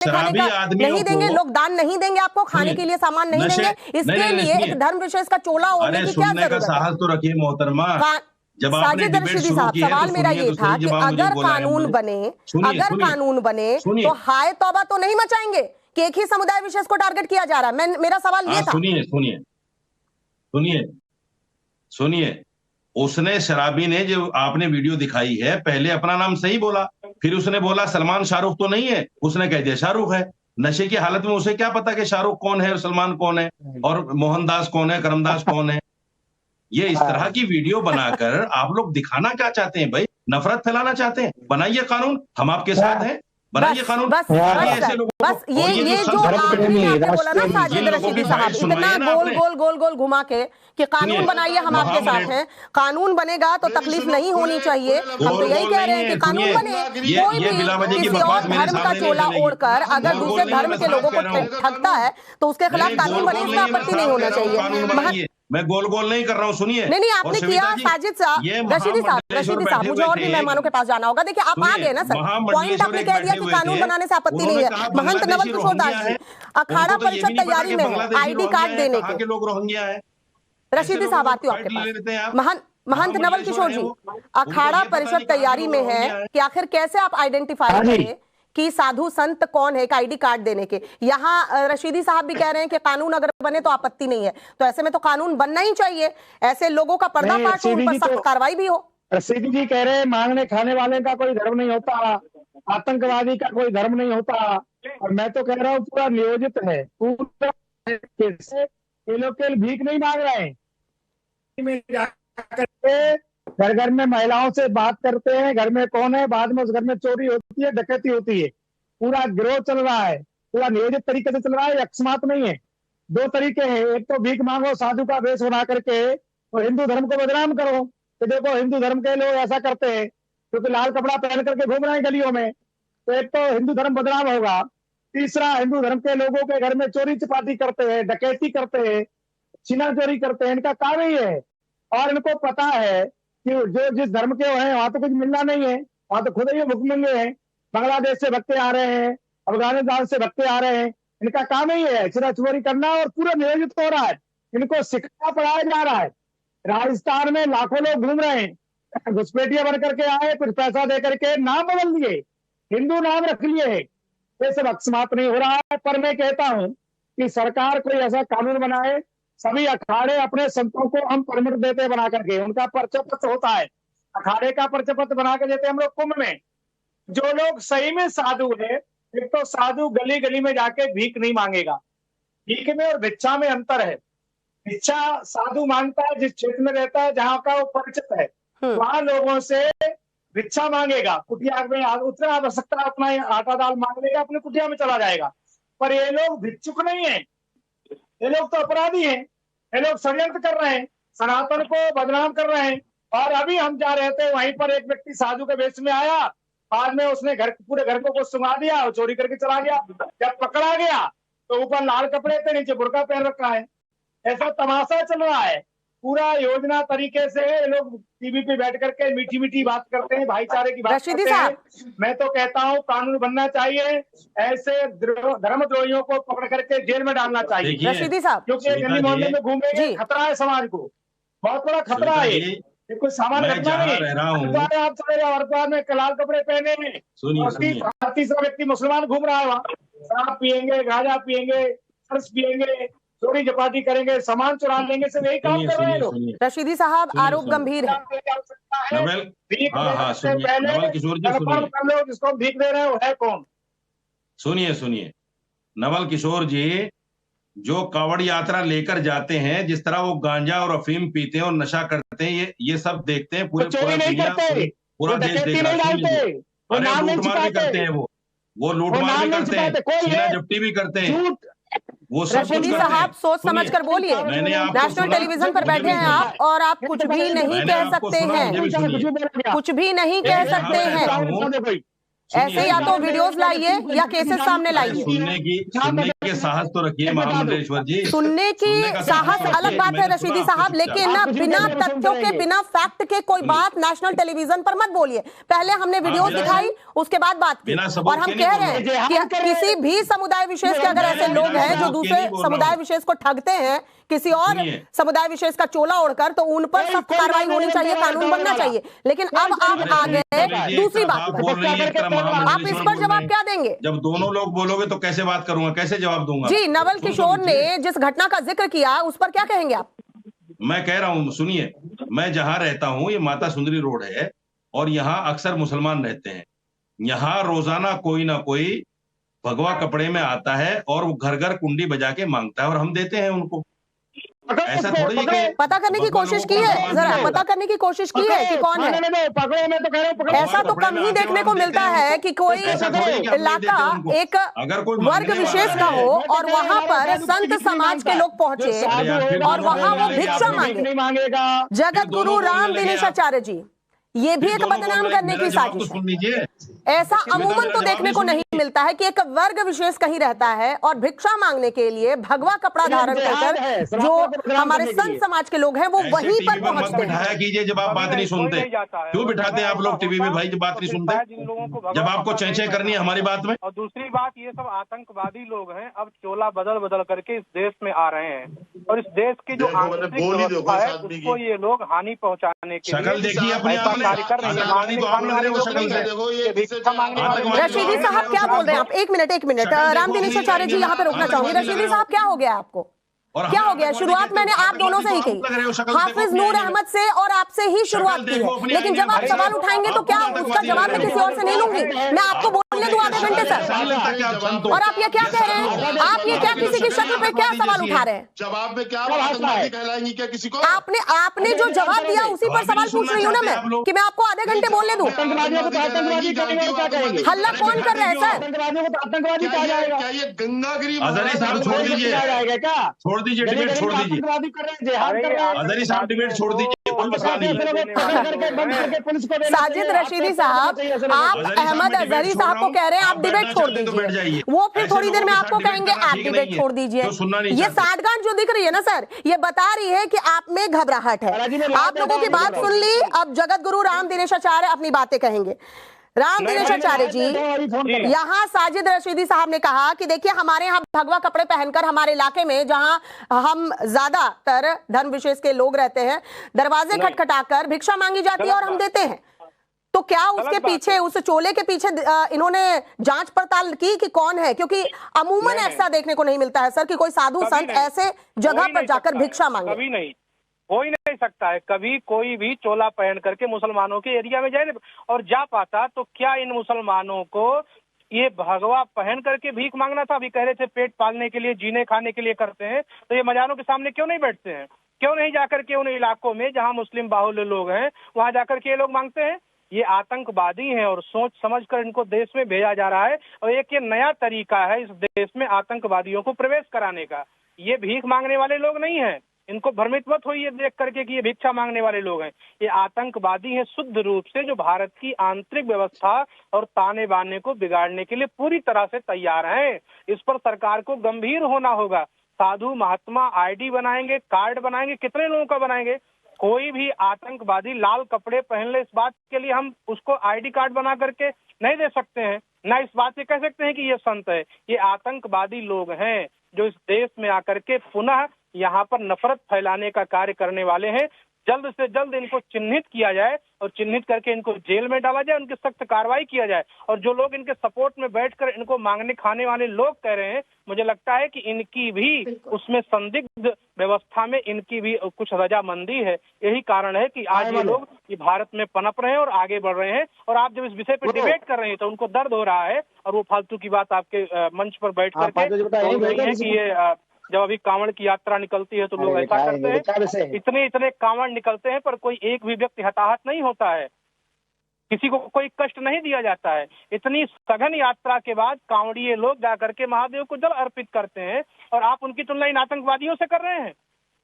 खाने का नहीं देंगे, लोग दान नहीं देंगे, आपको खाने के लिए सामान नहीं देंगे, इसके लिए एक धर्म विशेष का चोला ओढ़ने की क्या जरूरत है? साहस तो रखिए मोहतरमा। जब आपने डिबेट शुरू की है, सवाल मेरा ये था कि अगर कानून बने तो हाय तौबा तो नहीं मचाएंगे कि एक ही समुदाय विशेष को टारगेट किया जा रहा है। मेरा सवाल ये था। सुनिए, उसने शराबी ने जो आपने वीडियो दिखाई है, पहले अपना नाम सही बोला, फिर उसने बोला सलमान शाहरुख तो नहीं है, उसने कह दिया शाहरुख है। नशे की हालत में उसे क्या पता कि शाहरुख कौन है और सलमान कौन है और मोहनदास कौन है, करमदास कौन है। ये इस तरह की वीडियो बनाकर आप लोग दिखाना क्या चाहते हैं भाई? नफरत फैलाना चाहते हैं? बनाइए कानून, हम आपके साथ हैं, बनाइए कानून। बस ये जो आपने बोला ना साजिद रशीदी साहब, इतना गोल घुमा के कि कानून बनाइए, हम आपके साथ हैं, कानून बनेगा तो तकलीफ नहीं होनी चाहिए। हम तो यही कह रहे हैं कि कानून बने। कोई भी किसी और धर्म का चोला ओढ़कर अगर दूसरे धर्म के लोगों को ठगता है तो उसके खिलाफ कानून बने, इसमें आपत्ति नहीं होना चाहिए। मैं गोल नहीं कर रहा हूँ, सुनिए। नहीं आपने किया साजिद साहब, रशीदी साहब, मुझे और भी मेहमानों के पास जाना होगा। देखिए आप आ गए ना सर, पॉइंट आपने कह दिया कि कानून बनाने से आपत्ति नहीं है। महंत नवल किशोर दास जी अखाड़ा परिषद तैयारी में है आईडी कार्ड देने के लोग रोहिंग्या है। रशीदी साहब आती हूँ आपके पास। महंत नवल किशोर जी अखाड़ा परिषद तैयारी में है कि आखिर कैसे आप आइडेंटिफाई करें कि साधु संत कौन है एक आईडी कार्ड देने के। यहाँ रशीदी साहब भी कह रहे हैं कि कानून अगर बने तो आपत्ति नहीं है, तो ऐसे में तो कानून बनना ही चाहिए, ऐसे लोगों का पर्दाफाश हो, उन पर सख्त कार्रवाई भी हो। रशीदी जी कह रहे हैं मांगने खाने वाले का कोई धर्म नहीं होता, आतंकवादी का कोई धर्म नहीं होता, और मैं तो कह रहा हूँ पूरा नियोजित है। पूरा ये लोग केवल भीख नहीं मांग रहे हैं, घर घर में महिलाओं से बात करते हैं, घर में कौन है, बाद में उस घर में चोरी होती है, डकैती होती है। पूरा गिरोह चल रहा है, पूरा नियोजित तरीके से चल रहा है, अकस्मात नहीं है। दो तरीके हैं, एक तो भीख मांगो साधु का वेश बना करके और हिंदू धर्म को बदनाम करो कि देखो हिंदू धर्म के लोग ऐसा करते हैं क्योंकि लाल कपड़ा पहन करके घूम रहे हैं गलियों में, तो एक तो हिंदू धर्म बदनाम होगा। तीसरा, हिंदू धर्म के लोगों के घर में चोरी चपाती करते हैं, डकैती करते हैं, छीना चोरी करते हैं, इनका काम ही है। और इनको पता है कि जो जिस धर्म के हैं वहां तो कुछ मिलना नहीं है, वहां तो खुद ही भुखमंगे हैं। बांग्लादेश से भक्ते आ रहे हैं, अफगानिस्तान से भक्ते आ रहे हैं, इनका काम ही है चोरा चोरी करना, और पूरा नियोजित हो रहा है। इनको सिखाया पढ़ाया जा रहा है। राजस्थान में लाखों लोग घूम रहे हैं, घुसपैठिया बन करके आए, कुछ पैसा दे करके नाम बदल दिए, हिंदू नाम रख लिए है। ये सब अकस्मात नहीं हो रहा है। पर मैं कहता हूं कि सरकार कोई ऐसा कानून बनाए, सभी अखाड़े अपने संतों को हम परमिट देते बना करके, उनका पर्चा पत्र होता है, अखाड़े का पर्चा पत्र बना के देते हम लोग कुंभ में। जो लोग सही में साधु है, एक तो साधु गली गली में जाके भीख नहीं मांगेगा। भीख में और भिक्षा में अंतर है। भिक्षा साधु मांगता है जिस क्षेत्र में रहता है, जहां का वो परिचित है, वहां लोगों से भिक्षा मांगेगा, कुटिया में उतना आवश्यकता उतना ही आटा दाल मांग लेगा, अपने कुटिया में चला जाएगा। पर ये लोग भिक्षुक नहीं है, ये लोग तो अपराधी हैं, ये लोग षड्यंत्र कर रहे हैं, सनातन को बदनाम कर रहे हैं। और अभी हम जा रहे थे, वहीं पर एक व्यक्ति साधु के वेश में आया, बाद में उसने पूरे घर को सुंघा दिया और चोरी करके चला गया। जब पकड़ा गया तो ऊपर लाल कपड़े थे, नीचे बुर्का पहन रखा है। ऐसा तमाशा चल रहा है। पूरा योजना तरीके से लोग टीवी पे बैठ करके मीठी मीठी बात करते हैं, भाईचारे की बात करते हैं। मैं तो कहता हूँ कानून बनना चाहिए, ऐसे धर्मद्रोहियों को पकड़ करके जेल में डालना चाहिए। रशीदी साहब, क्योंकि गली मोहल्ले में घूमेंगे, खतरा है समाज को, बहुत बड़ा खतरा है। ये कोई सामान्य घटना नहीं। आप चले जाओ हरिद्वार में लाल कपड़े पहने में, तीसरा व्यक्ति मुसलमान घूम रहा है, वहाँ शराब पियेंगे, गांजा पियेंगे, चरस पियेंगे, चोरी चपाटी करेंगे, सामान चुरा लेंगे, सब यही काम कर रहे हैं लोग। रशीदी साहब, आरोप गंभीर है। जिसको भीख दे रहे हो है कौन? सुनिए नवल किशोर जी, जो कावड़ यात्रा लेकर जाते हैं, जिस तरह वो गांजा और अफीम पीते हैं और नशा करते हैं, ये सब देखते हैं पूरा चोरी नहीं करते, पूरा देश देख रहा है। लूटमार भी करते हैं, वो लूटमार भी करते हैं, छीना झपटी भी करते हैं, वो सब कुछ करते हैं। साहब सोच समझ कर बोलिए, नेशनल टेलीविजन पर बैठे हैं आप, और आप कुछ भी नहीं कह सकते हैं, कुछ भी नहीं कह सकते हैं। ऐसे या तो वीडियोस लाइए या केसेस सामने लाइए। सुनने के साहस तो रखिए महामंडलेश्वर जी। सुनने की साहस अलग बात है रशीदी साहब, लेकिन ना बिना तथ्यों के बिना फैक्ट के कोई बात नेशनल टेलीविजन पर मत बोलिए। पहले हमने वीडियोस दिखाई, उसके बाद बात की, और हम कह रहे हैं कि किसी भी समुदाय विशेष के अगर ऐसे लोग हैं जो दूसरे समुदाय विशेष को ठगते हैं किसी और समुदाय विशेष का चोला ओढ़कर, तो उन पर सख्त कार्रवाई होनी चाहिए, कानून बनना चाहिए। लेकिन अब आप आ गए दूसरी बात, आप इस पर जवाब क्या देंगे? जब दोनों लोग बोलोगे तो कैसे बात करूंगा, कैसे जवाब दूंगा? जी, नवल किशोर ने जिस घटना का जिक्र किया उस पर क्या कहेंगे आप? मैं कह रहा हूं, सुनिए, मैं जहां रहता हूं ये माता सुंदरी रोड है और यहाँ अक्सर मुसलमान रहते हैं। यहाँ रोजाना कोई ना कोई भगवा कपड़े में आता है और वो घर घर कुंडी बजा के मांगता है और हम देते हैं उनको। ऐसा थोड़ी है कि पता करने की कोशिश की है, जरा पता करने की कोशिश की है कि कौन है? ऐसा तो कम ही देखने को मिलता है कि कोई इलाका एक वर्ग विशेष का हो और वहां पर संत समाज के लोग पहुंचे और वहां वो भिक्षा मांगे। जगत गुरु राम दिनेशाचार्य जी, ये भी एक बदनाम करने की साजिश है। ऐसा अमूमन तो देखने को नहीं मिलता है कि एक वर्ग विशेष कहीं रहता है और भिक्षा मांगने के लिए भगवा कपड़ा धारण कर जो हमारे संत समाज के लोग हैं वो वहीं पर पहुंचते हैं। बिठाया कीजिए जब आप बात नहीं सुनते। क्यों बिठाते हैं आप लोग टीवी में भाई जब बात नहीं सुनते, जब आपको चेंचे करनी है हमारी बात में? और दूसरी बात, ये सब आतंकवादी लोग हैं, अब चोला बदल बदल करके इस देश में आ रहे हैं और इस देश की जो आंतरिक व्यवस्था है उसको ये लोग हानि पहुंचाने के लिए शक्ल देखिए अपने कार्य कर रहे हैं। रशीदी साहब क्या बोल रहे हैं आप? एक मिनट, राम दिनेशाचार्य जी यहाँ पे रोकना चाहूंगी। रशीदी साहब क्या हो गया आपको, क्या हो गया? शुरुआत मैंने आप दोनों से ही की, हाफिज नूर अहमद से और आपसे ही शुरुआत की है, लेकिन जब आप सवाल उठाएंगे तो क्या उसका जवाब मैं किसी और से नहीं लूंगी? मैं आपको बोलने दूं आधे घंटे सर, और आप ये क्या कह रहे हैं? आप ये क्या किसी की शक्ल पे क्या सवाल उठा रहे हैं? जवाब में क्या कहलाएंगी क्या किसी को? आपने जो जवाब दिया उसी पर सवाल पूछ रही हूँ ना मैं, कि मैं आपको आधे घंटे बोलने दूं। हल्ला कौन कर रहा है सर? आतंकवादी कहा जाएगा क्या? ये गंगागिरी अजहरी साहब छोड़ दीजिए, छोड़ दीजिए डिबेट, छोड़ दीजिए अजहरी साहब, डिबेट छोड़ दीजिए, कोई मसला नहीं है। साजिद रशीदी साहब, आप अहमद अजहरी साहब को कह रहे हैं आप डिबेट छोड़ दीजिए, वो फिर थोड़ी देर में आपको कहेंगे आप डिबेट छोड़ दीजिए। ये साठगांठ जो दिख रही है ना सर, ये बता रही है कि आप में घबराहट है। आप लोगों की बात सुन ली, अब जगत गुरु राम दिनेशाचार्य अपनी बातें कहेंगे। राम दिनेशाचार्य जी, यहाँ साजिद रशीदी साहब ने कहा कि देखिए हमारे यहाँ भगवा कपड़े पहनकर हमारे इलाके में जहाँ हम ज्यादातर धर्म विशेष के लोग रहते हैं, दरवाजे खटखटाकर भिक्षा मांगी जाती है और हम देते हैं। तो क्या उसके पीछे, उस चोले के पीछे इन्होंने जांच पड़ताल की कि कौन है? क्योंकि अमूमन ऐसा देखने को नहीं मिलता है सर कि कोई साधु संत ऐसे जगह पर जाकर भिक्षा मांगे। कभी नहीं, हो ही नहीं सकता है। कभी कोई भी चोला पहन करके मुसलमानों के एरिया में जाए और जा पाता तो क्या इन मुसलमानों को ये भगवा पहन करके भीख मांगना था? अभी कह रहे थे पेट पालने के लिए, जीने खाने के लिए करते हैं, तो ये मजारों के सामने क्यों नहीं बैठते हैं? क्यों नहीं जाकर के उन इलाकों में जहां मुस्लिम बाहुल्य लोग हैं वहां जाकर के ये लोग मांगते हैं? ये आतंकवादी हैं और सोच समझकर इनको देश में भेजा जा रहा है और एक ये नया तरीका है इस देश में आतंकवादियों को प्रवेश कराने का। ये भीख मांगने वाले लोग नहीं हैं, इनको भ्रमित मत होइए देख करके कि ये भिक्षा मांगने वाले लोग हैं। ये आतंकवादी हैं शुद्ध रूप से, जो भारत की आंतरिक व्यवस्था और ताने बाने को बिगाड़ने के लिए पूरी तरह से तैयार हैं। इस पर सरकार को गंभीर होना होगा। साधु महात्मा आईडी बनाएंगे, कार्ड बनाएंगे, कितने लोगों का बनाएंगे? कोई भी आतंकवादी लाल कपड़े पहन ले, इस बात के लिए हम उसको आईडी कार्ड बना करके नहीं दे सकते हैं, ना इस बात से कह सकते हैं कि ये संत है। ये आतंकवादी लोग हैं जो इस देश में आकर के पुनः यहाँ पर नफरत फैलाने का कार्य करने वाले हैं। जल्द से जल्द इनको चिन्हित किया जाए और चिन्हित करके इनको जेल में डाला जाए, उनकी सख्त कार्रवाई किया जाए। और जो लोग इनके सपोर्ट में बैठकर इनको मांगने खाने वाले लोग कह रहे हैं, मुझे लगता है कि इनकी भी उसमें संदिग्ध व्यवस्था में इनकी भी कुछ रजामंदी है। यही कारण है कि आज ये लोग ये भारत में पनप रहे हैं और आगे बढ़ रहे हैं। और आप जब इस विषय पर डिबेट कर रहे हैं तो उनको दर्द हो रहा है और वो फालतू की बात आपके मंच पर बैठ करके कि ये जब अभी कांवड़ की यात्रा निकलती है तो लोग ऐसा करते हैं, इतने कांवड़ निकलते हैं पर कोई एक भी व्यक्ति हताहत नहीं होता है, किसी को कोई कष्ट नहीं दिया जाता है। इतनी सघन यात्रा के बाद कांवड़िए लोग जाकर के महादेव को जल अर्पित करते हैं और आप उनकी तुलना इन आतंकवादियों से कर रहे हैं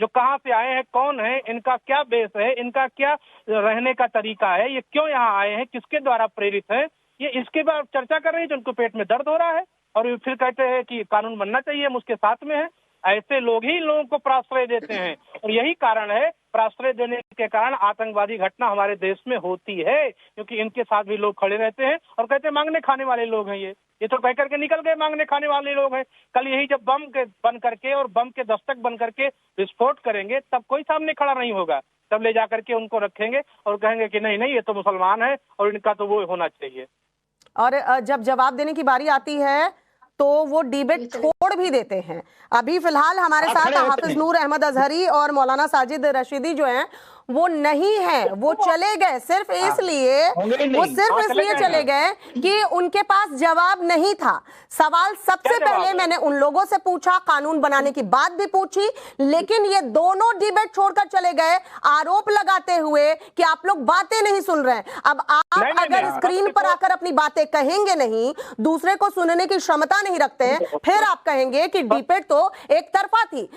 जो कहाँ से आए हैं, कौन है, इनका क्या बेस है, इनका क्या रहने का तरीका है, ये क्यों यहाँ आए हैं, किसके द्वारा प्रेरित है। ये इसके बाद चर्चा कर रही है, जो उनको पेट में दर्द हो रहा है और फिर कहते हैं कि कानून बनना चाहिए, हम उसके साथ में है। ऐसे लोग ही लोगों को प्राश्रय देते हैं और यही कारण है, प्राश्रय देने के कारण आतंकवादी घटना हमारे देश में होती है, क्योंकि इनके साथ भी लोग खड़े रहते हैं और कहते हैं मांगने खाने वाले लोग हैं ये तो कह करके निकल गए, मांगने खाने वाले लोग हैं। कल यही जब बम के बन करके और बम के दस्तक बन करके विस्फोट करेंगे, तब कोई सामने खड़ा नहीं होगा, तब ले जा करके उनको रखेंगे और कहेंगे कि नहीं नहीं ये तो मुसलमान है और इनका तो वो होना चाहिए। और जब जवाब देने की बारी आती है तो वो डिबेट छोड़ भी देते हैं। अभी फिलहाल हमारे साथ हाफिज नूर अहमद अजहरी और मौलाना साजिद रशीदी जो हैं वो नहीं है, वो चले गए सिर्फ इसलिए चले गए कि उनके पास जवाब नहीं था। सवाल सबसे पहले मैंने उन लोगों से पूछा, कानून बनाने की बात भी पूछी, लेकिन ये दोनों डिबेट छोड़कर चले गए आरोप लगाते हुए कि आप लोग बातें नहीं सुन रहे हैं। अब आप अगर स्क्रीन पर आकर अपनी बातें कहेंगे नहीं, दूसरे को सुनने की क्षमता नहीं रखते हैं, फिर आप कहेंगे कि डिबेट तो एक तरफा थी।